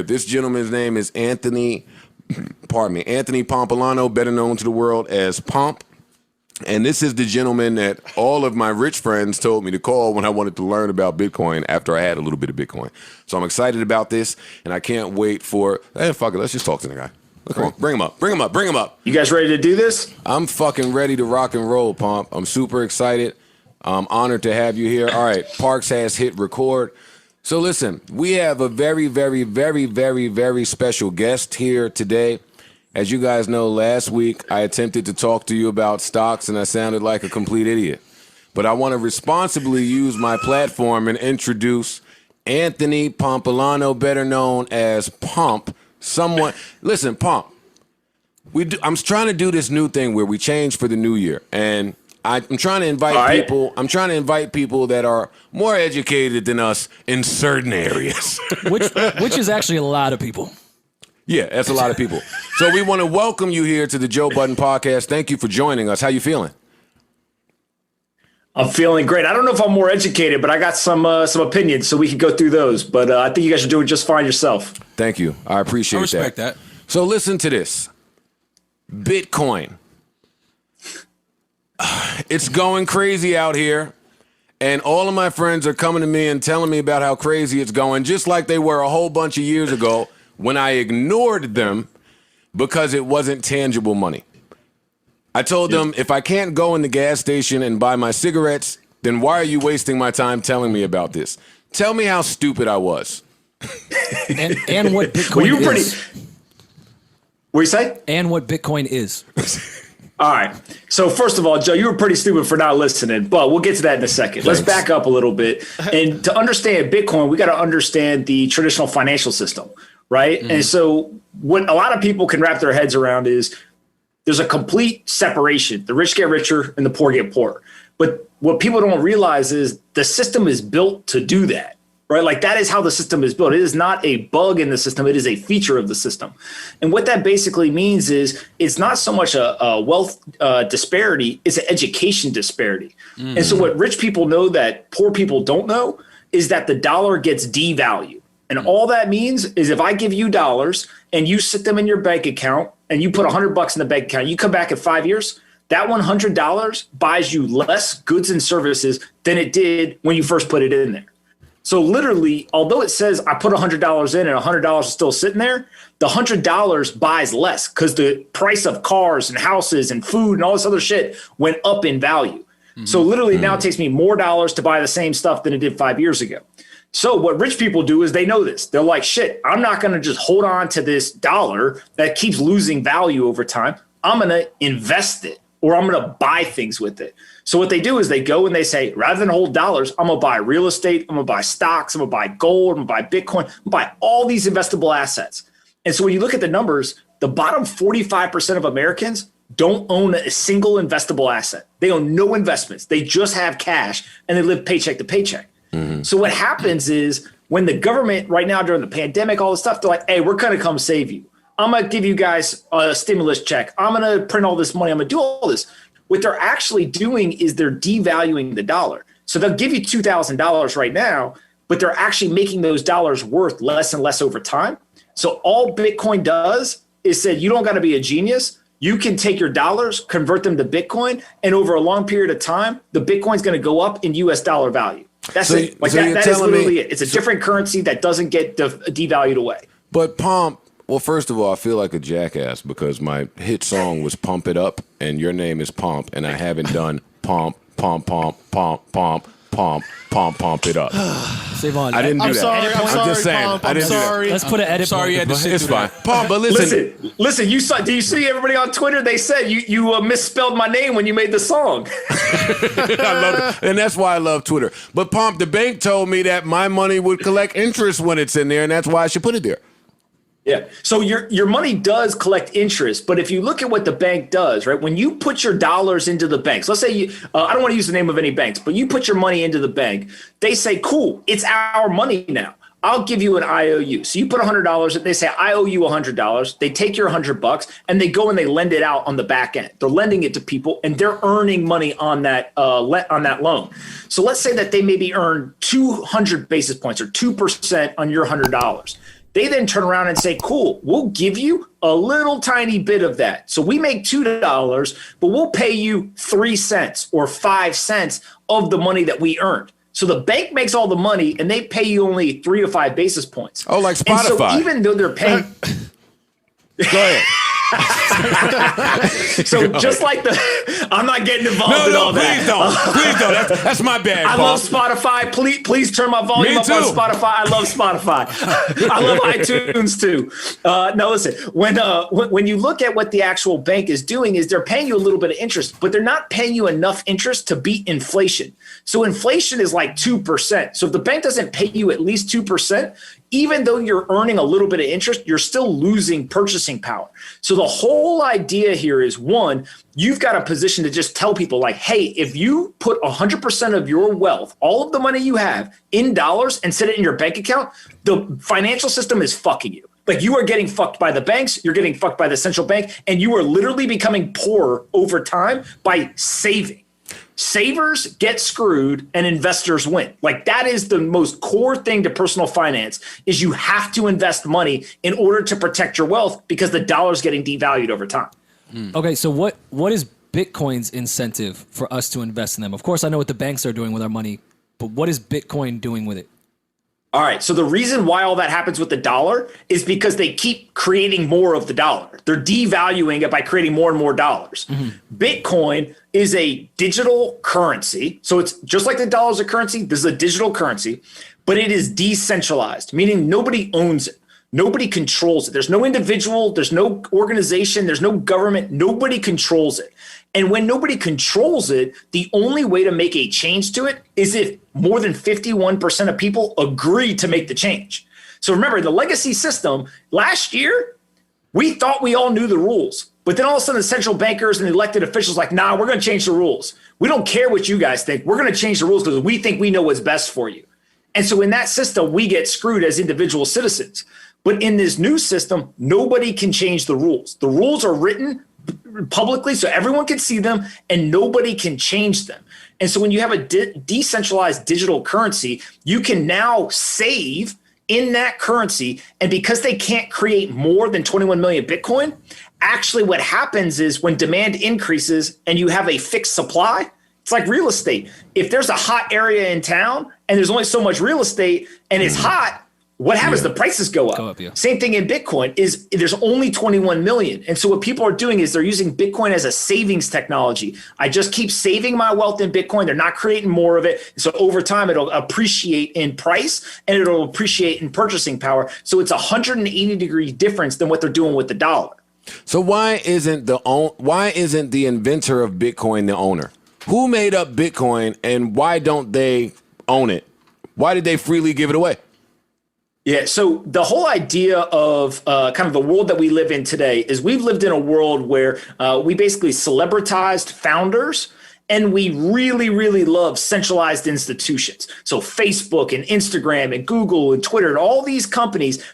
This gentleman's name is Anthony Pompolano, better known to the world as Pomp. And this is the gentleman that all of my rich friends told me to call when I wanted to learn about Bitcoin after I had a little bit of Bitcoin. So I'm excited about this, and I can't wait for, fuck it, let's just talk to the guy. Come on, bring him up. You guys ready to do this? I'm fucking ready to rock and roll, Pomp. I'm super excited. I'm honored to have you here. All right, Parks has hit record. So listen, we have a very, very, very, very, very special guest here today. As you guys know, last week I attempted to talk to you about stocks and I sounded like a complete idiot. But I want to responsibly use my platform and introduce Anthony Pompolano, better known as Pomp. Listen, Pomp, I'm trying to do this new thing where we change for the new year. And I'm trying to invite people. I'm trying to invite people that are more educated than us in certain areas. which is actually a lot of people. Yeah, that's a lot of people. So we want to welcome you here to the Joe Budden podcast. Thank you for joining us. How you feeling? I'm feeling great. I don't know if I'm more educated, but I got some opinions, so we can go through those. But I think you guys are doing just fine yourself. Thank you. I appreciate that. I respect that. So listen to this. Bitcoin. It's going crazy out here. And all of my friends are coming to me and telling me about how crazy it's going, just like they were a whole bunch of years ago when I ignored them because it wasn't tangible money. I told them, if I can't go in the gas station and buy my cigarettes, then why are you wasting my time telling me about this? Tell me how stupid I was. and what Bitcoin is. What do you say? And what Bitcoin is. All right. So first of all, Joe, you were pretty stupid for not listening, but we'll get to that in a second. Thanks. Let's back up a little bit. And to understand Bitcoin, we got to understand the traditional financial system, right? And so what a lot of people can wrap their heads around is there's a complete separation. The rich get richer and the poor get poorer. But what people don't realize is the system is built to do that, right? Like that is how the system is built. It is not a bug in the system. It is a feature of the system. And what that basically means is it's not so much a wealth disparity, it's an education disparity. And so what rich people know that poor people don't know is that the dollar gets devalued. And all that means is if I give you dollars and you sit them in your bank account and you put $100 in the bank account, you come back in 5 years, that $100 buys you less goods and services than it did when you first put it in there. So literally, although it says I put $100 in and $100 is still sitting there, the $100 buys less because the price of cars and houses and food and all this other shit went up in value. So literally now it takes me more dollars to buy the same stuff than it did 5 years ago. So what rich people do is they know this. They're like, shit, I'm not going to just hold on to this dollar that keeps losing value over time. I'm going to invest it or I'm going to buy things with it. So what they do is they go and they say, rather than hold dollars, I'm going to buy real estate. I'm going to buy stocks. I'm going to buy gold. I'm going to buy Bitcoin. I'm going to buy all these investable assets. And so when you look at the numbers, the bottom 45% of Americans don't own a single investable asset. They own no investments. They just have cash and they live paycheck to paycheck. So what happens is when the government right now during the pandemic, all this stuff, they're like, hey, we're going to come save you. I'm going to give you guys a stimulus check. I'm going to print all this money. I'm going to do all this. What they're actually doing is they're devaluing the dollar. So they'll give you $2,000 right now, but they're actually making those dollars worth less and less over time. So all Bitcoin does is said, you don't got to be a genius. You can take your dollars, convert them to Bitcoin, and over a long period of time, the Bitcoin's going to go up in US dollar value. That's it. Like that is literally it. It's a different currency that doesn't get devalued away. But Pomp, well, first of all, I feel like a jackass because my hit song was Pump It Up, and your name is Pomp, and I haven't done Pomp, Pomp, Pomp, Pomp, Pomp, Pomp, Pomp, Pomp It Up. Savon, I didn't do that. I'm just saying. Pomp, I didn't do that. Let's put an edit. Sorry, you had to sit It's through fine. that. Pomp, but listen. Listen. You saw? Do you see everybody on Twitter? They said you misspelled my name when you made the song. I love it. And that's why I love Twitter. But Pomp, the bank told me that my money would collect interest when it's in there, and that's why I should put it there. Yeah. So your money does collect interest, but if you look at what the bank does, right? When you put your dollars into the banks, let's say you, I don't want to use the name of any banks, but you put your money into the bank, they say, cool, it's our money now. I'll give you an IOU. So you put $100 and they say, I owe you $100. They take your $100 and they go and they lend it out on the back end. They're lending it to people and they're earning money on that loan. So let's say that they maybe earn 200 basis points or 2% on your $100. They then turn around and say, cool, we'll give you a little tiny bit of that. So we make $2, but we'll pay you 3 cents or 5 cents of the money that we earned. So the bank makes all the money and they pay you only 3 to 5 basis points. Oh, like Spotify. And so even though they're paying. Go ahead. So just like I'm not getting involved in all please that. Please don't. That's my bad. I love Spotify. Please turn my volume up on Spotify. I love Spotify. I love iTunes too. No, listen. When you look at what the actual bank is doing, is they're paying you a little bit of interest, but they're not paying you enough interest to beat inflation. So inflation is like 2%. So if the bank doesn't pay you at least 2%, even though you're earning a little bit of interest, you're still losing purchasing power. So the whole idea here is, one, you've got a position to just tell people like, hey, if you put 100% of your wealth, all of the money you have in dollars and set it in your bank account, the financial system is fucking you. Like, you are getting fucked by the banks, you're getting fucked by the central bank, and you are literally becoming poorer over time by saving. Savers get screwed and investors win. Like, that is the most core thing to personal finance, is you have to invest money in order to protect your wealth because the dollar's getting devalued over time. Okay, so what is Bitcoin's incentive for us to invest in them? Of course, I know what the banks are doing with our money, but what is Bitcoin doing with it? All right. So the reason why all that happens with the dollar is because they keep creating more of the dollar. They're devaluing it by creating more and more dollars. Mm-hmm. Bitcoin is a digital currency. So it's just like the dollar is a currency. This is a digital currency, but it is decentralized, meaning nobody owns it. Nobody controls it. There's no individual. There's no organization. There's no government. Nobody controls it. And when nobody controls it, the only way to make a change to it is if more than 51% of people agree to make the change. So remember, the legacy system, last year, we thought we all knew the rules. But then all of a sudden, the central bankers and the elected officials like, nah, we're going to change the rules. We don't care what you guys think. We're going to change the rules because we think we know what's best for you. And so in that system, we get screwed as individual citizens. But in this new system, nobody can change the rules. The rules are written publicly so everyone can see them and nobody can change them. And so when you have a decentralized digital currency, you can now save in that currency. And because they can't create more than 21 million Bitcoin, actually what happens is when demand increases and you have a fixed supply, it's like real estate. If there's a hot area in town and there's only so much real estate and it's hot, what happens? The prices go up. Same thing in Bitcoin is there's only 21 million. And so what people are doing is they're using Bitcoin as a savings technology. I just keep saving my wealth in Bitcoin. They're not creating more of it. So over time, it'll appreciate in price and it'll appreciate in purchasing power. So it's a 180-degree difference than what they're doing with the dollar. So why isn't the inventor of Bitcoin the owner? Who made up Bitcoin and why don't they own it? Why did they freely give it away? Yeah, so the whole idea of kind of the world that we live in today is we've lived in a world where we basically celebritized founders and we really, really love centralized institutions. So Facebook and Instagram and Google and Twitter and all these companies,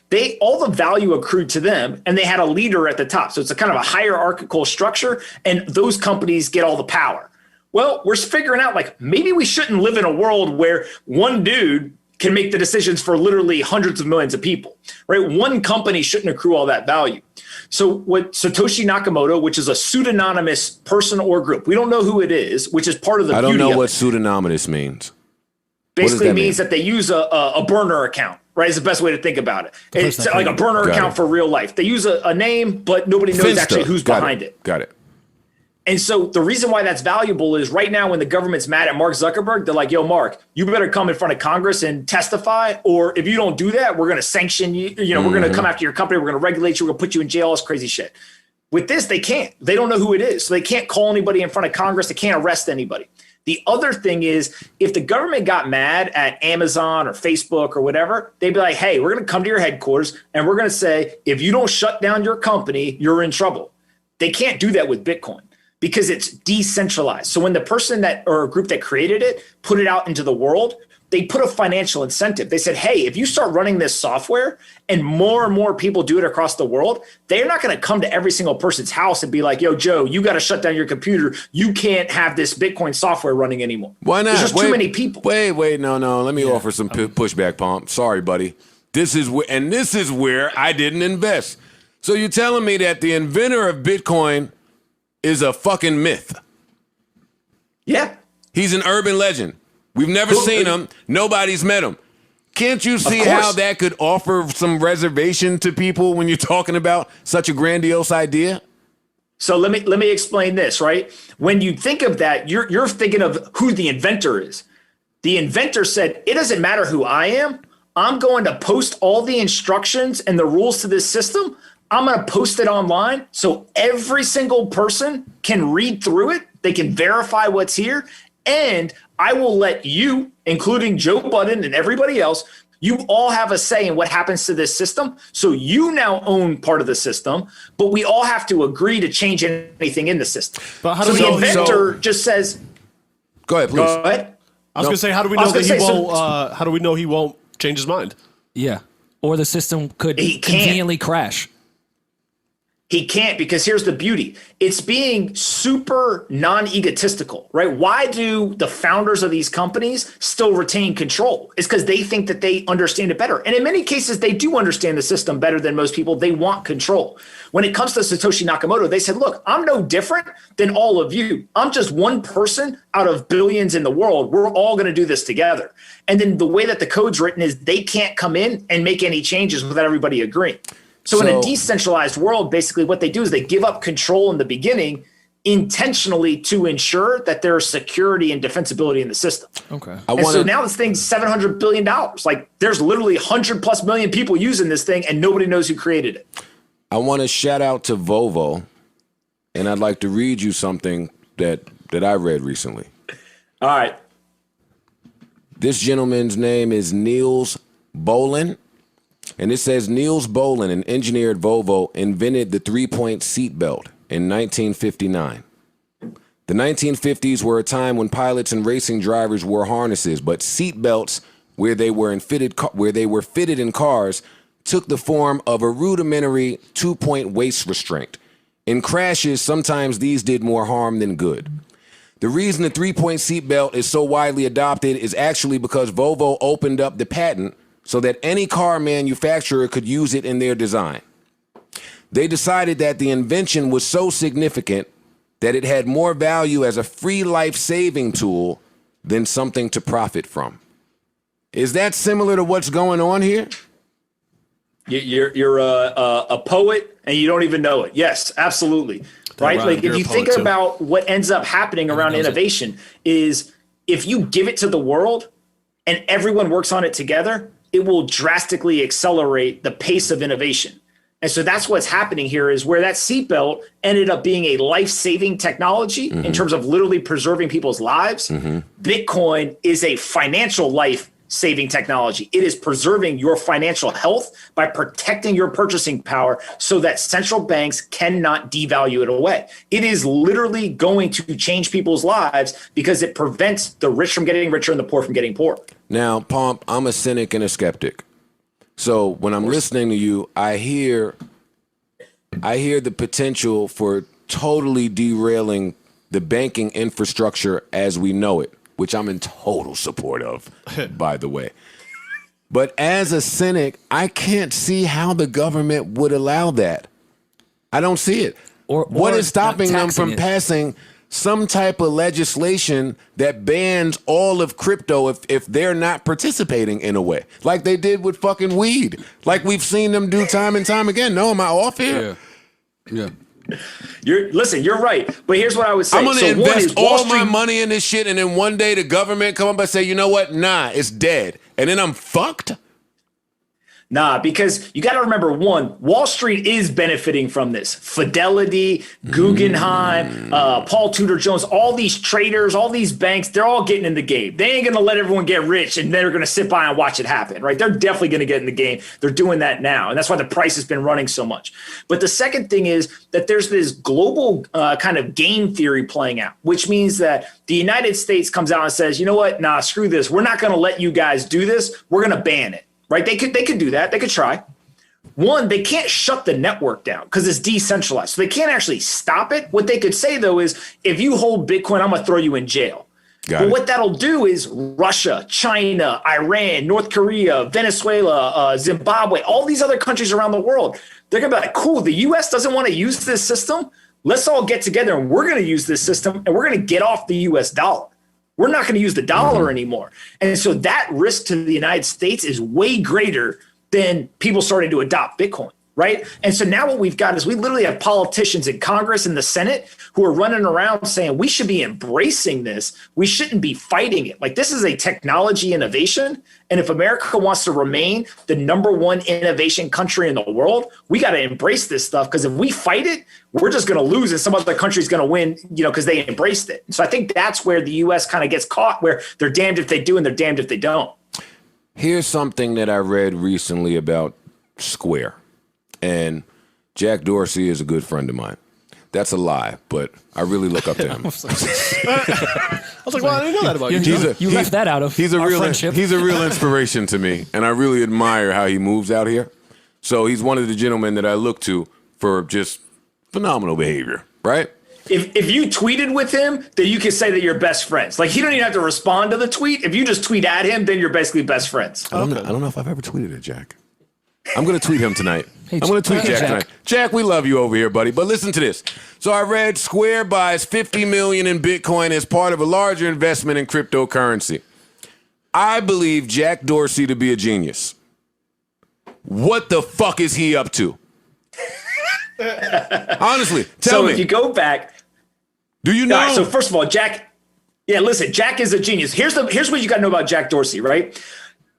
all the value accrued to them and they had a leader at the top. So it's a kind of a hierarchical structure and those companies get all the power. Well, we're figuring out like maybe we shouldn't live in a world where one dude can make the decisions for literally hundreds of millions of people, right? One company shouldn't accrue all that value. So what Satoshi Nakamoto, which is a pseudonymous person or group, we don't know who it is, which is part of the beauty of it. I don't know what pseudonymous means. Basically means that they use a burner account, right? Is the best way to think about it. It's like a burner account for real life. They use a name, but nobody knows actually who's behind it. Got it. And so the reason why that's valuable is right now when the government's mad at Mark Zuckerberg, they're like, yo, Mark, you better come in front of Congress and testify. Or if you don't do that, we're going to sanction you. We're going to come after your company. We're going to regulate you. We're going to put you in jail. All this crazy shit. With this, they can't. They don't know who it is. So they can't call anybody in front of Congress. They can't arrest anybody. The other thing is if the government got mad at Amazon or Facebook or whatever, they'd be like, hey, we're going to come to your headquarters and we're going to say, if you don't shut down your company, you're in trouble. They can't do that with Bitcoin, because it's decentralized. So when the person or a group that created it put it out into the world, they put a financial incentive. They said, hey, if you start running this software and more people do it across the world, they're not going to come to every single person's house and be like, yo, Joe, you got to shut down your computer. You can't have this Bitcoin software running anymore. Why not? There's just too many people. Wait, no. Let me offer some pushback, Pomp. Sorry, buddy. This is where I didn't invest. So you're telling me that the inventor of Bitcoin is a fucking myth? Yeah. He's an urban legend. We've never seen him. Nobody's met him. Can't you see how that could offer some reservation to people when you're talking about such a grandiose idea? So let me explain this, right? When you think of that, you're thinking of who the inventor is. The inventor said, it doesn't matter who I am. I'm going to post all the instructions and the rules to this system. I'm going to post it online so every single person can read through it. They can verify what's here. And I will let you, including Joe Budden and everybody else, you all have a say in what happens to this system. So you now own part of the system, but we all have to agree to change anything in the system. But how so does the inventor just says, go ahead, please. go ahead. I was going to say, how do we know that he won't? How do we know he won't change his mind? Yeah. Or the system could He can't. conveniently crash. He can't, because here's the beauty. It's being super non-egotistical, right? Why do the founders of these companies still retain control? It's because they think that they understand it better. And in many cases, they do understand the system better than most people. They want control. When it comes to Satoshi Nakamoto, they said, look, I'm no different than all of you. I'm just one person out of billions in the world. We're all going to do this together. And then the way that the code's written is they can't come in and make any changes without everybody agreeing. So in a decentralized world, basically what they do is they give up control in the beginning intentionally to ensure that there's security and defensibility in the system. Okay. So now this thing's $700 billion. Like there's literally 100+ million people using this thing and nobody knows who created it. I want to shout out to Volvo, and I'd like to read you something that I read recently. All right. This gentleman's name is Niels Bolin. And it says Niels Bolin, an engineer at Volvo, invented the three-point seatbelt in 1959. The 1950s were a time when pilots and racing drivers wore harnesses, but seatbelts, where they were fitted in cars, took the form of a rudimentary two-point waist restraint. In crashes, sometimes these did more harm than good. The reason the three-point seatbelt is so widely adopted is actually because Volvo opened up the patent so that any car manufacturer could use it in their design. They decided that the invention was so significant that it had more value as a free life-saving tool than something to profit from. Is that similar to what's going on here? You're a poet and you don't even know it. Yes, absolutely. Right? Like if you think about what ends up happening around innovation is if you give it to the world and everyone works on it together, it will drastically accelerate the pace of innovation. And so that's what's happening here is where that seatbelt ended up being a life-saving technology in terms of literally preserving people's lives. Bitcoin is a financial life-saving technology. It is preserving your financial health by protecting your purchasing power so that central banks cannot devalue it away. It is literally going to change people's lives because it prevents the rich from getting richer and the poor from getting poorer. Now, Pomp, I'm a cynic and a skeptic. So when I'm listening to you, I hear the potential for totally derailing the banking infrastructure as we know it, which I'm in total support of, by the way. But as a cynic, I can't see how the government would allow that. I don't see it. Or what is stopping them from passing some type of legislation that bans all of crypto if they're not participating in a way, like they did with fucking weed, like we've seen them do time and time again? No, am I off here? Yeah. You're right. But here's what I would say. I'm going to invest all my money in this shit, and then one day the government come up and say, you know what? Nah, it's dead. And then I'm fucked? Nah, because you got to remember, one, Wall Street is benefiting from this. Fidelity, Guggenheim, Paul Tudor Jones, all these traders, all these banks, they're all getting in the game. They ain't going to let everyone get rich and they're going to sit by and watch it happen, right? They're definitely going to get in the game. They're doing that now. And that's why the price has been running so much. But the second thing is that there's this global kind of game theory playing out, which means that the United States comes out and says, you know what? Nah, screw this. We're not going to let you guys do this. We're going to ban it. Right? They could do that. They could try. One, they can't shut the network down because it's decentralized. So they can't actually stop it. What they could say, though, is if you hold Bitcoin, I'm going to throw you in jail. But what that'll do is Russia, China, Iran, North Korea, Venezuela, Zimbabwe, all these other countries around the world, they're going to be like, cool, the U.S. doesn't want to use this system. Let's all get together and we're going to use this system and we're going to get off the U.S. dollar. We're not going to use the dollar anymore. And so that risk to the United States is way greater than people starting to adopt Bitcoin. Right. And so now what we've got is we literally have politicians in Congress and the Senate who are running around saying we should be embracing this. We shouldn't be fighting it. Like, this is a technology innovation. And if America wants to remain the #1 innovation country in the world, we got to embrace this stuff, because if we fight it, we're just going to lose and some other country's going to win, because they embraced it. So I think that's where the U.S. kind of gets caught, where they're damned if they do and they're damned if they don't. Here's something that I read recently about Square. And Jack Dorsey is a good friend of mine. That's a lie, but I really look up to him. I was like, well, I didn't know that about you. You left that out of our friendship. He's a real inspiration to me, and I really admire how he moves out here. So he's one of the gentlemen that I look to for just phenomenal behavior, right? If you tweeted with him, then you can say that you're best friends. Like, he don't even have to respond to the tweet. If you just tweet at him, then you're basically best friends. I don't know if I've ever tweeted at Jack. I'm going to tweet him tonight. I'm going to tweet Jack tonight. Jack, we love you over here, buddy. But listen to this. So I read Square buys $50 million in Bitcoin as part of a larger investment in cryptocurrency. I believe Jack Dorsey to be a genius. What the fuck is he up to? Honestly, tell me. So if you go back, do you know? Right, so first of all, Jack is a genius. Here's what you got to know about Jack Dorsey, right?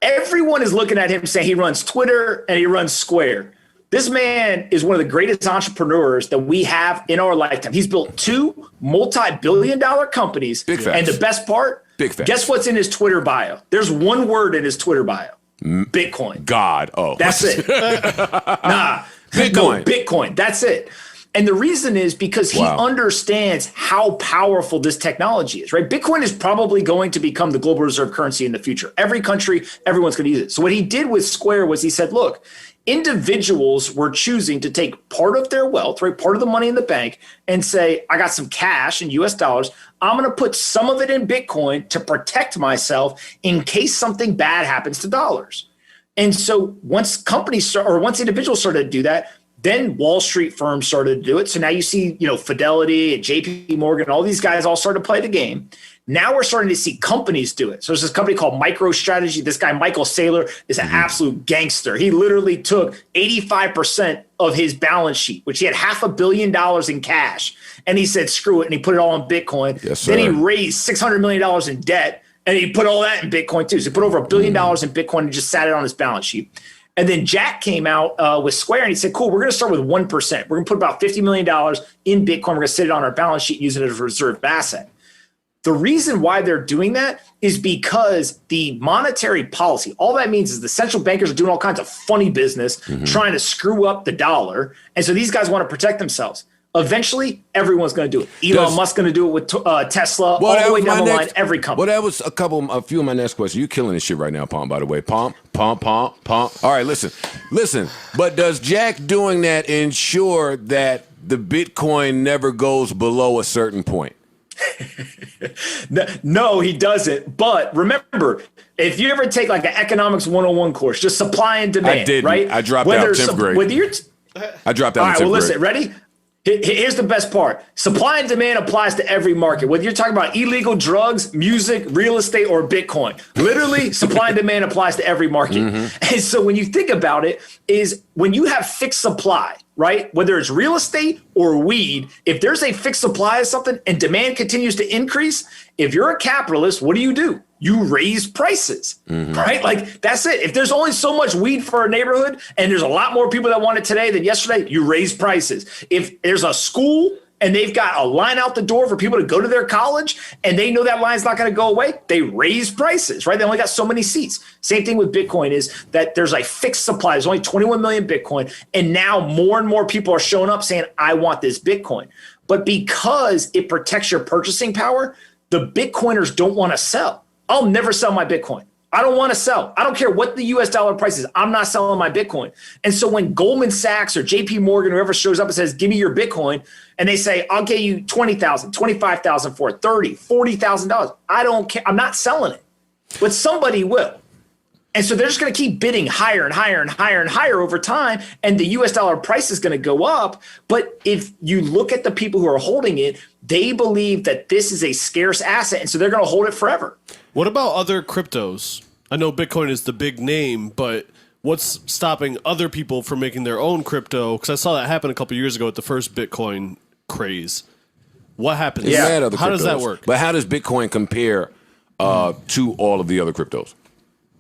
Everyone is looking at him saying he runs Twitter and he runs Square. This man is one of the greatest entrepreneurs that we have in our lifetime. He's built 2 multi-billion-dollar companies. Big facts. And the best part, big facts. Guess what's in his Twitter bio? There's one word in his Twitter bio. Bitcoin. God. Oh. That's it. Nah. Bitcoin. No, Bitcoin. That's it. And the reason is because he understands how powerful this technology is, right? Bitcoin is probably going to become the global reserve currency in the future. Every country, everyone's going to use it. So what he did with Square was he said, look, individuals were choosing to take part of their wealth, right, part of the money in the bank, and say, I got some cash in US dollars. I'm going to put some of it in Bitcoin to protect myself in case something bad happens to dollars. And so once individuals started to do that, then Wall Street firms started to do it. So now you see, Fidelity and JP Morgan, all these guys all started to play the game. Now we're starting to see companies do it. So there's this company called MicroStrategy. This guy, Michael Saylor, is an absolute gangster. He literally took 85% of his balance sheet, which he had $500 million in cash. And he said, screw it. And he put it all in Bitcoin. Yes, sir. Then he raised $600 million in debt. And he put all that in Bitcoin too. So he put over $1 billion in Bitcoin and just sat it on his balance sheet. And then Jack came out with Square and he said, cool, we're going to start with 1%. We're going to put about $50 million in Bitcoin. We're going to sit it on our balance sheet and use it as a reserve asset. The reason why they're doing that is because the monetary policy, all that means is the central bankers are doing all kinds of funny business, trying to screw up the dollar. And so these guys want to protect themselves. Eventually, everyone's going to do it. Elon Musk's going to do it with Tesla, all the way down the line, every company. Well, that was a few of my next questions. You're killing this shit right now, Pomp, by the way. Pomp. All right, listen. But does Jack doing that ensure that the Bitcoin never goes below a certain point? No, he doesn't. But remember, if you ever take like an economics 101 course, just supply and demand, I didn't. right? I dropped out in 10th grade. I dropped out in 10th grade. All right, well, listen, ready? Here's the best part. Supply and demand applies to every market, whether you're talking about illegal drugs, music, real estate, or Bitcoin. Literally, supply and demand applies to every market. And so when you think about it, is when you have fixed supply, right? Whether it's real estate or weed, if there's a fixed supply of something and demand continues to increase, if you're a capitalist, what do? You raise prices, right? Like, that's it. If there's only so much weed for a neighborhood and there's a lot more people that want it today than yesterday, you raise prices. If there's a school and they've got a line out the door for people to go to their college and they know that line's not going to go away, they raise prices, right? They only got so many seats. Same thing with Bitcoin is that there's a fixed supply. There's only 21 million Bitcoin. And now more and more people are showing up saying, I want this Bitcoin. But because it protects your purchasing power, the Bitcoiners don't want to sell. I'll never sell my Bitcoin. I don't want to sell. I don't care what the US dollar price is. I'm not selling my Bitcoin. And so when Goldman Sachs or JP Morgan, whoever shows up and says, give me your Bitcoin, and they say, I'll get you $20,000, $25,000 for it, $30,000, $40,000. I don't care. I'm not selling it, but somebody will. And so they're just going to keep bidding higher and higher and higher and higher over time. And the US dollar price is going to go up. But if you look at the people who are holding it, they believe that this is a scarce asset. And so they're going to hold it forever. What about other cryptos? I know Bitcoin is the big name, but what's stopping other people from making their own crypto? Because I saw that happen a couple years ago at the first Bitcoin craze. What happens? Yeah. How does that work? But how does Bitcoin compare to all of the other cryptos?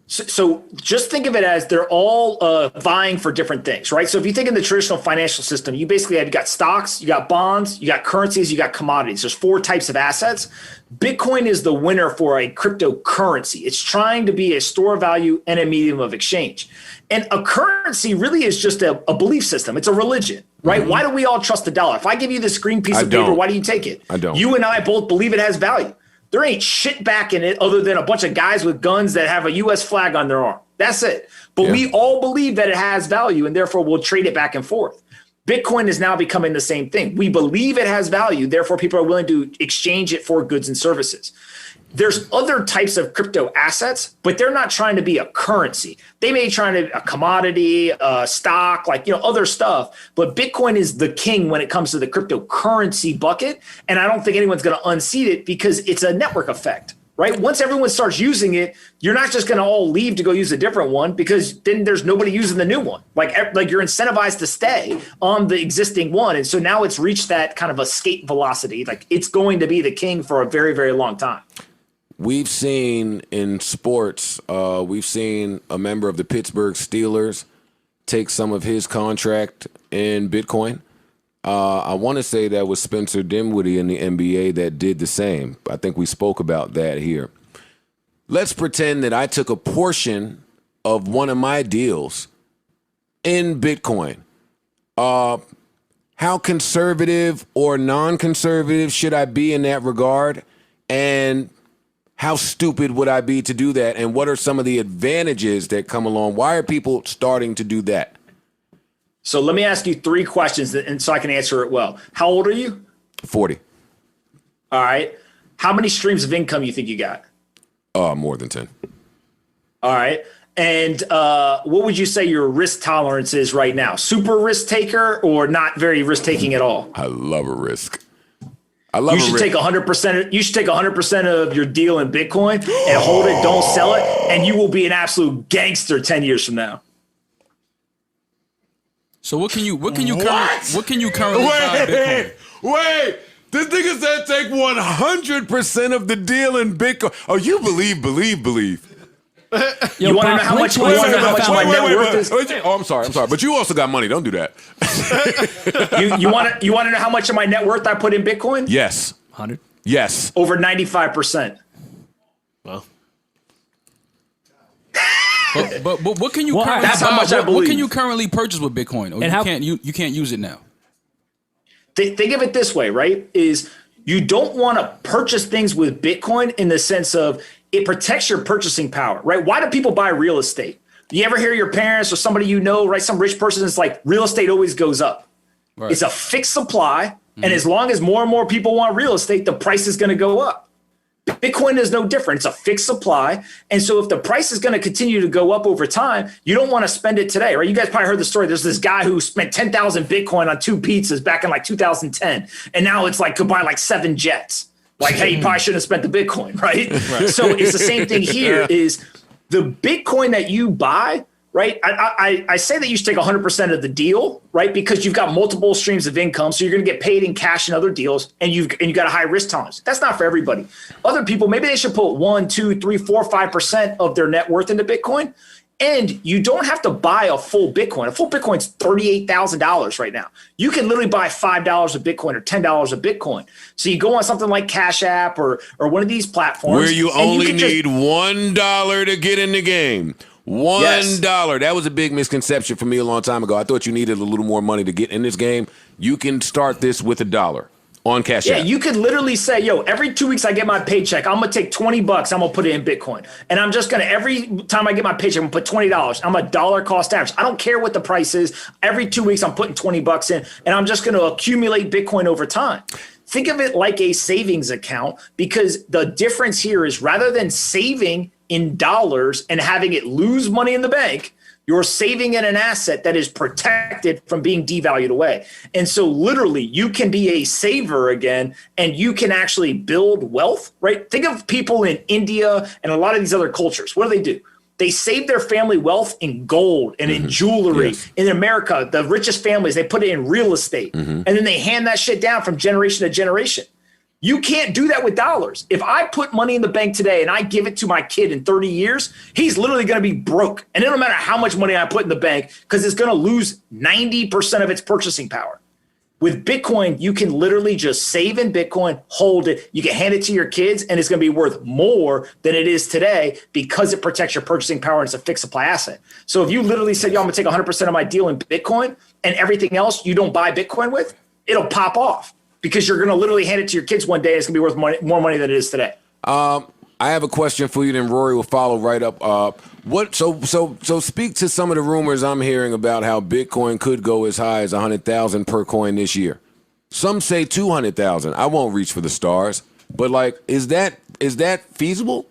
So just think of it as they're all vying for different things, right? So if you think in the traditional financial system, you basically have got stocks, you got bonds, you got currencies, you got commodities. There's 4 types of assets. Bitcoin is the winner for a cryptocurrency. It's trying to be a store of value and a medium of exchange. And a currency really is just a belief system. It's a religion, right? Mm-hmm. Why do we all trust the dollar? If I give you this green piece of paper, why do you take it? I don't. You and I both believe it has value. There ain't shit back in it other than a bunch of guys with guns that have a U.S. flag on their arm. That's it. But we all believe that it has value, and therefore we'll trade it back and forth. Bitcoin is now becoming the same thing. We believe it has value, therefore people are willing to exchange it for goods and services. There's other types of crypto assets, but they're not trying to be a currency. They may try to be a commodity, stock, other stuff. But Bitcoin is the king when it comes to the cryptocurrency bucket. And I don't think anyone's going to unseat it because it's a network effect, right? Once everyone starts using it, you're not just going to all leave to go use a different one because then there's nobody using the new one. Like you're incentivized to stay on the existing one. And so now it's reached that kind of escape velocity. Like it's going to be the king for a very, very long time. We've seen in sports, we've seen a member of the Pittsburgh Steelers take some of his contract in Bitcoin. I want to say that was Spencer Dinwiddie in the NBA that did the same. I think we spoke about that here. Let's pretend that I took a portion of one of my deals in Bitcoin. How conservative or non-conservative should I be in that regard? And how stupid would I be to do that? And what are some of the advantages that come along? Why are people starting to do that? So let me ask you 3 questions and so I can answer it well. How old are you? 40. All right. How many streams of income you think you got? More than 10. All right. And what would you say your risk tolerance is right now? Super risk taker or not very risk taking at all? I love a risk. You should take 100%. You should take 100% of your deal in Bitcoin and hold it. Don't sell it, and you will be an absolute gangster 10 years from now. So what can you currently buy Bitcoin? Wait. This nigga said take 100% of the deal in Bitcoin. Oh, you believe. You want to know how much my net worth is? Oh, I'm sorry. But you also got money. Don't do that. You want to know how much of my net worth I put in Bitcoin? Yes. 100? Yes. Over 95%. Well. But what can you currently that's how much I believe. What can you currently purchase with Bitcoin? Or you can't use it now. Think of it this way, right? Is you don't want to purchase things with Bitcoin in the sense of it protects your purchasing power, right? Why do people buy real estate? You ever hear your parents or somebody you know, right? Some rich person is like, real estate always goes up. Right. It's a fixed supply. And as long as more and more people want real estate, the price is going to go up. Bitcoin is no different. It's a fixed supply. And so if the price is going to continue to go up over time, you don't want to spend it today, right? You guys probably heard the story. There's this guy who spent 10,000 Bitcoin on 2 pizzas back in like 2010. And now it's like could buy like 7 jets. Like, hey, you probably shouldn't have spent the Bitcoin, right? So it's the same thing here is the Bitcoin that you buy, right? I say that you should take 100% of the deal, right? Because you've got multiple streams of income. So you're going to get paid in cash and other deals, and you've got a high risk tolerance. That's not for everybody. Other people, maybe they should put 1, 2, 3, 4, 5% of their net worth into Bitcoin. And you don't have to buy a full Bitcoin. A full Bitcoin's $38,000 right now. You can literally buy $5 of Bitcoin or $10 of Bitcoin. So you go on something like Cash App or one of these platforms. Where you only need $1 to get in the game. $1. Yes. That was a big misconception for me a long time ago. I thought you needed a little more money to get in this game. You can start this with $1. On Cash Yeah, App. you could literally say, yo, every 2 weeks I get my paycheck, I'm going to take $20, I'm going to put it in Bitcoin. And I'm just going to, every time I get my paycheck, I'm going to put $20. I'm a dollar cost average. I don't care what the price is. Every 2 weeks, I'm putting $20 in, and I'm just going to accumulate Bitcoin over time. Think of it like a savings account, because the difference here is rather than saving in dollars and having it lose money in the bank, you're saving in an asset that is protected from being devalued away. And so literally you can be a saver again, and you can actually build wealth, right? Think of people in India and a lot of these other cultures. What do? They save their family wealth in gold and in jewelry. Yes. In America, the richest families, they put it in real estate. And then they hand that shit down from generation to generation. You can't do that with dollars. If I put money in the bank today and I give it to my kid in 30 years, he's literally going to be broke. And it don't matter how much money I put in the bank, because it's going to lose 90% of its purchasing power. With Bitcoin, you can literally just save in Bitcoin, hold it. You can hand it to your kids, and it's going to be worth more than it is today because it protects your purchasing power and it's a fixed supply asset. So if you literally said, yo, I'm going to take 100% of my deal in Bitcoin and everything else you don't buy Bitcoin with, it'll pop off. Because you're going to literally hand it to your kids one day. It's going to be worth more money than it is today. I have a question for you, then Rory will follow right up. So speak to some of the rumors I'm hearing about how Bitcoin could go as high as 100,000 per coin this year. Some say 200,000. I won't reach for the stars, but like, is that feasible?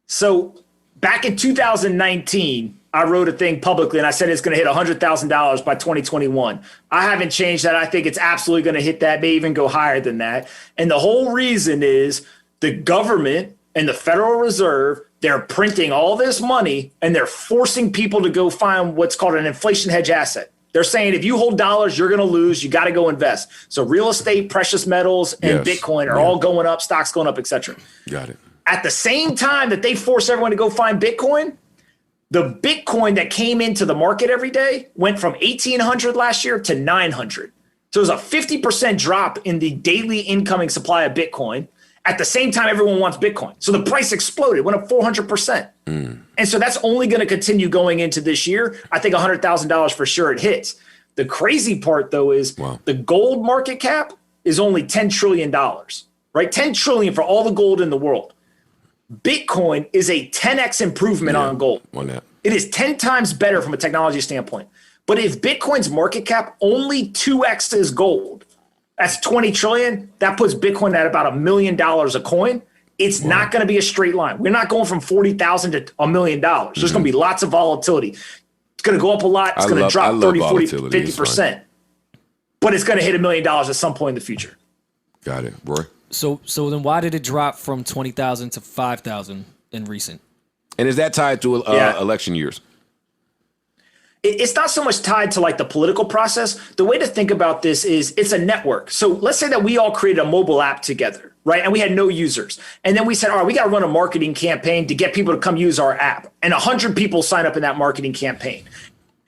So back in 2019, I wrote a thing publicly and I said it's going to hit $100,000 by 2021. I haven't changed that. I think it's absolutely going to hit that, may even go higher than that. And the whole reason is the government and the Federal Reserve, they're printing all this money and they're forcing people to go find what's called an inflation hedge asset. They're saying if you hold dollars, you're going to lose. You got to go invest. So real estate, precious metals, and Bitcoin are all going up, stocks going up, et cetera. Got it. At the same time that they force everyone to go find Bitcoin, the Bitcoin that came into the market every day went from 1,800 last year to 900. So there's a 50% drop in the daily incoming supply of Bitcoin. At the same time, everyone wants Bitcoin. So the price exploded, went up 400%. And so that's only going to continue going into this year. I think $100,000 for sure it hits. The crazy part, though, is the gold market cap is only $10 trillion, right? $10 trillion for all the gold in the world. Bitcoin is a 10x improvement on gold. It is 10 times better from a technology standpoint. But if Bitcoin's market cap only 2x is gold, that's 20 trillion. That puts Bitcoin at about $1 million a coin. It's not going to be a straight line. We're not going from 40,000 to $1 million. There's going to be lots of volatility. It's going to go up a lot. It's going to drop 30, 40, 50%. But it's going to hit $1 million at some point in the future. Got it. Roy? So then why did it drop from 20,000 to 5,000 in recent? And is that tied to election years? It's not so much tied to like the political process. The way to think about this is it's a network. So let's say that we all created a mobile app together, right? And we had no users. And then we said, all right, we got to run a marketing campaign to get people to come use our app. And 100 people sign up in that marketing campaign.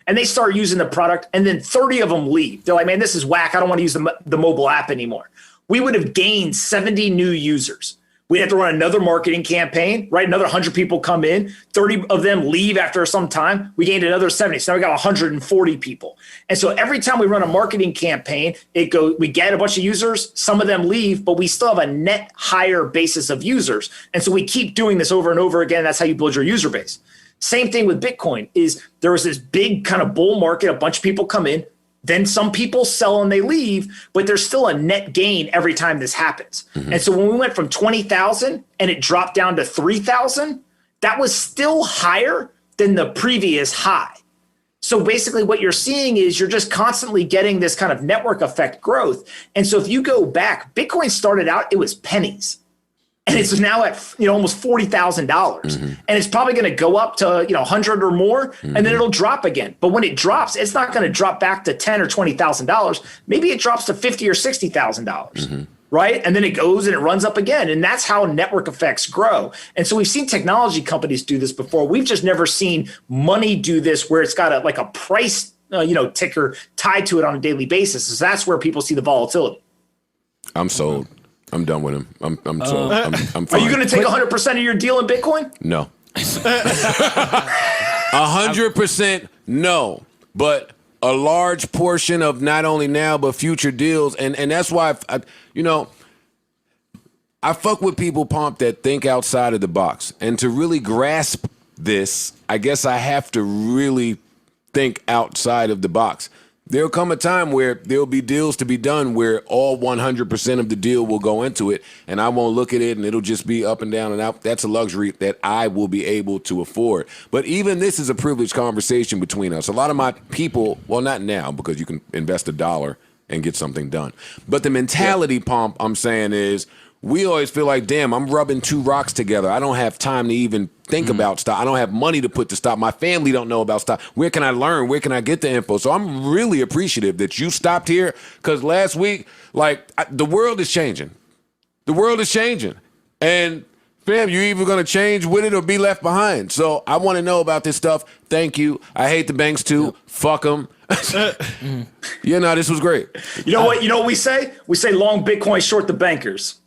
And they start using the product, and then 30 of them leave. They're like, man, this is whack. I don't want to use the mobile app anymore. We would have gained 70 new users. We'd have to run another marketing campaign, right? Another 100 people come in, 30 of them leave after some time. We gained another 70. So now we got 140 people. And so every time we run a marketing campaign, we get a bunch of users, some of them leave, but we still have a net higher basis of users. And so we keep doing this over and over again. That's how you build your user base. Same thing with Bitcoin is there was this big kind of bull market. A bunch of people come in. Then some people sell and they leave, but there's still a net gain every time this happens. And so when we went from 20,000 and it dropped down to 3,000, that was still higher than the previous high. So basically what you're seeing is you're just constantly getting this kind of network effect growth. And so if you go back, Bitcoin started out, it was pennies. And it's now at almost $40,000, and it's probably going to go up to 100 or more, and then it'll drop again. But when it drops, it's not going to drop back to $10,000 or $20,000. Maybe it drops to $50,000 or $60,000, right? And then it goes and it runs up again, and that's how network effects grow. And so we've seen technology companies do this before. We've just never seen money do this, where it's got a price ticker tied to it on a daily basis. So that's where people see the volatility. I'm sold. I'm done with him. I'm sold. I'm fine. Are you going to take 100% of your deal in Bitcoin? No. 100% no. But a large portion of not only now but future deals, and that's why I fuck with people, Pomp, that think outside of the box. And to really grasp this, I guess I have to really think outside of the box. There'll come a time where there'll be deals to be done where all 100% of the deal will go into it, and I won't look at it, and it'll just be up and down and out. That's a luxury that I will be able to afford. But even this is a privileged conversation between us. A lot of my people, well, not now, because you can invest $1 and get something done. But the mentality, Pomp, I'm saying is, we always feel like, damn, I'm rubbing two rocks together. I don't have time to even think about stock. I don't have money to put to stock. My family don't know about stock. Where can I learn? Where can I get the info? So I'm really appreciative that you stopped here, because last week, the world is changing. The world is changing. And, fam, you're either going to change with it or be left behind. So I want to know about this stuff. Thank you. I hate the banks, too. Fuck them. This was great. You know what we say? We say long Bitcoin, short the bankers.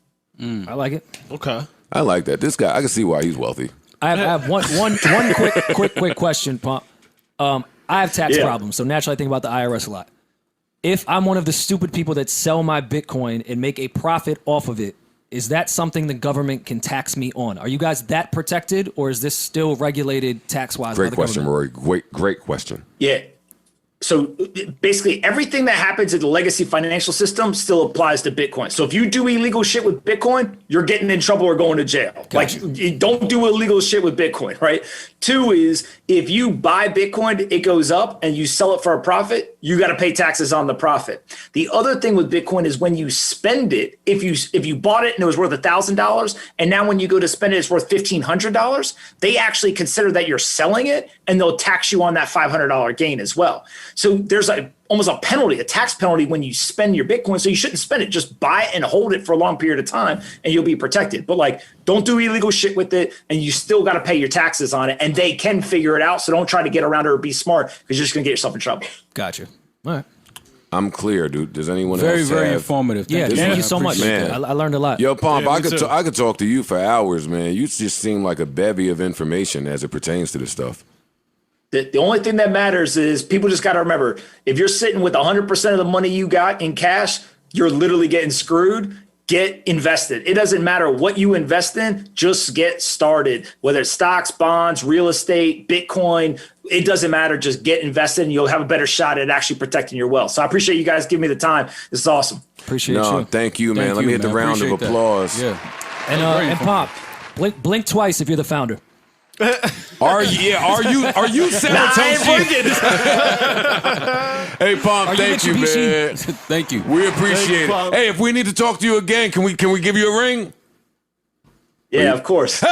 I like it. Okay. I like that. This guy, I can see why he's wealthy. I have one quick question, Pomp. I have tax problems, so naturally I think about the IRS a lot. If I'm one of the stupid people that sell my Bitcoin and make a profit off of it, is that something the government can tax me on? Are you guys that protected, or is this still regulated tax-wise? Great question, Rory. Great question. Yeah. So basically everything that happens in the legacy financial system still applies to Bitcoin. So if you do illegal shit with Bitcoin, you're getting in trouble or going to jail. Gotcha. Like, don't do illegal shit with Bitcoin, right? 2 is, if you buy Bitcoin, it goes up and you sell it for a profit, you got to pay taxes on the profit. The other thing with Bitcoin is when you spend it, if you bought it and it was worth $1,000, and now when you go to spend it, it's worth $1,500, they actually consider that you're selling it, and they'll tax you on that $500 gain as well. So there's almost a penalty, a tax penalty when you spend your Bitcoin. So you shouldn't spend it. Just buy it and hold it for a long period of time and you'll be protected. But don't do illegal shit with it, and you still got to pay your taxes on it, and they can figure it out. So don't try to get around it or be smart, because you're just going to get yourself in trouble. Gotcha. All right. I'm clear, dude. Does anyone Very, else very have? informative. Thank you so much. Man. I learned a lot. Yo, Pomp, Yeah, I me too. could talk to you for hours, man. You just seem like a bevy of information as it pertains to this stuff. The only thing that matters is people just got to remember, if you're sitting with 100% of the money you got in cash, you're literally getting screwed. Get invested. It doesn't matter what you invest in, just get started. Whether it's stocks, bonds, real estate, Bitcoin, it doesn't matter. Just get invested and you'll have a better shot at actually protecting your wealth. So I appreciate you guys giving me the time. This is awesome. Appreciate No, you. thank you, man. Thank Let me you, hit the man. round of Appreciate that. applause. Yeah. And Pomp, blink twice if you're the founder. Are you selling Hey, Pomp, thank you, man. Thank you. We appreciate it. Pomp. Hey, if we need to talk to you again, can we give you a ring? Yeah, of course. Hey!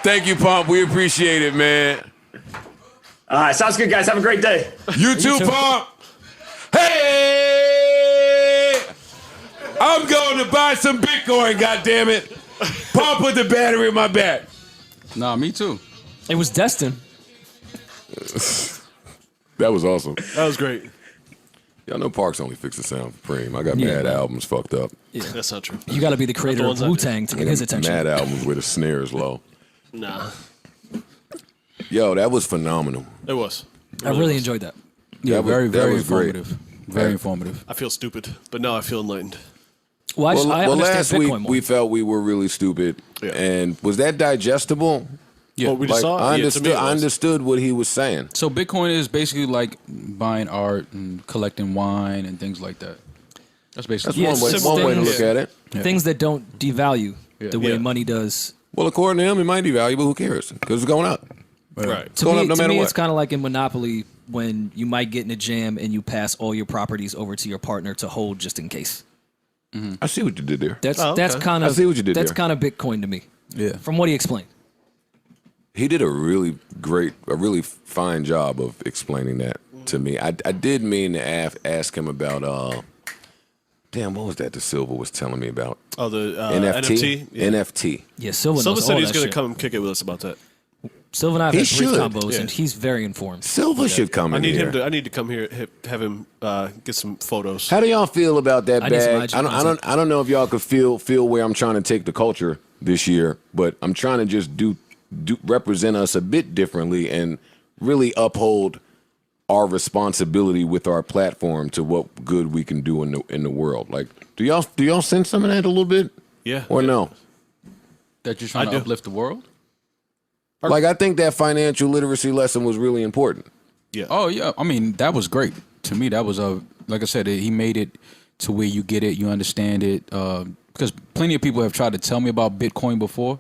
Thank you, Pomp. We appreciate it, man. All right. Sounds good, guys. Have a great day. You too, Pomp. Hey! I'm going to buy some Bitcoin, goddammit. Pomp put the battery in my back. Nah, me too. It was destined. That was awesome. That was great. Y'all know Parks only fixed the sound for Preem. I got mad albums fucked up. That's not true. You got to be the creator the of ones I do. Wu-Tang to get his attention. Mad albums where the snare is low. Nah, Yo, that was phenomenal. it was. I really enjoyed that. Yeah, That was- very, that very was great. informative. Very informative. I feel stupid, but now I feel enlightened. Well, I understand last Bitcoin week more. we felt we were really stupid. Yeah. And was that digestible? Yeah. Well, we just saw it. I Yeah, to me it was. understood what he was saying. So Bitcoin is basically like buying art and collecting wine and things like that. That's basically Yeah, One way simple to things. look at it. Things that don't devalue the way Yeah. money does. Well, according to him, it might be valuable. Who cares? Because it's going up. Right. To Going me, up no to matter me what. it's kind of like in Monopoly when you might get in a jam and you pass all your properties over to your partner to hold just in case. I see what you did there. That's Oh, that's okay. kind I of see what you did that's there. kind of Bitcoin to me. Yeah. From what he explained. He did a really fine job of explaining that to me. I did mean to ask him about, damn, what was that the Silver was telling me about? Oh, the NFT? NFT. Yeah. NFT. Yeah, Silva Silva knows said all he's that going to shit. come kick it with us about that. Silva and I have He had brief should. combos, Yeah. and he's very informed. Silver should come I in need here. him to. I need to come here. Have him get some photos. How do y'all feel about that I need some bag? IG I don't know if y'all could feel where I'm trying to take the culture this year, but I'm trying to just do represent us a bit differently and really uphold our responsibility with our platform to what good we can do in the world. Like, do y'all sense some of that a little bit? Yeah. Or no? That you're trying to uplift the world? Like, I think that financial literacy lesson was really important. Yeah. Oh, yeah. I mean, that was great. To me, that was, like I said, he made it to where you get it, you understand it. Because plenty of people have tried to tell me about Bitcoin before,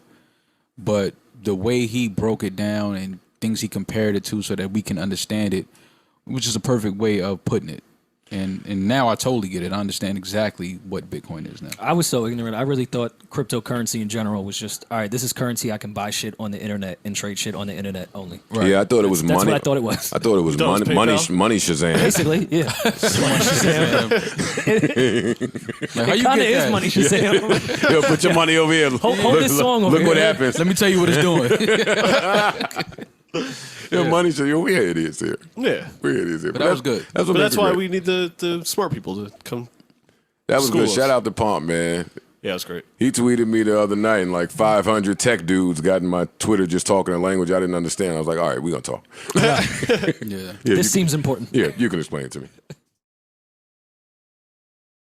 but the way he broke it down and things he compared it to so that we can understand it, which is a perfect way of putting it. And now I totally get it. I understand exactly what Bitcoin is now. I was so ignorant. I really thought cryptocurrency in general was just, all right, this is currency. I can buy shit on the internet and trade shit on the internet only. Right. Yeah, I thought it was money. That's what I thought it was. I thought it was thought it was money PayPal? money Shazam. Basically, yeah. Like, how you Kind of get is that? money Shazam. Yo, put your money over here. Hold this song over Look here. what happens. Let me tell you what it's doing. Yo, money Shazam. Yo, we're idiots here. Yeah. We're idiots here. But that was good. That's what But makes that's it why great. we need the smart people to come. That was school good. us. Shout out to Pomp, man. Yeah, that's great. He tweeted me the other night, and like 500 tech dudes got in my Twitter just talking a language I didn't understand. I was like, all right, we're going to talk. Yeah. Yeah, This seems important. yeah, you can explain it to me.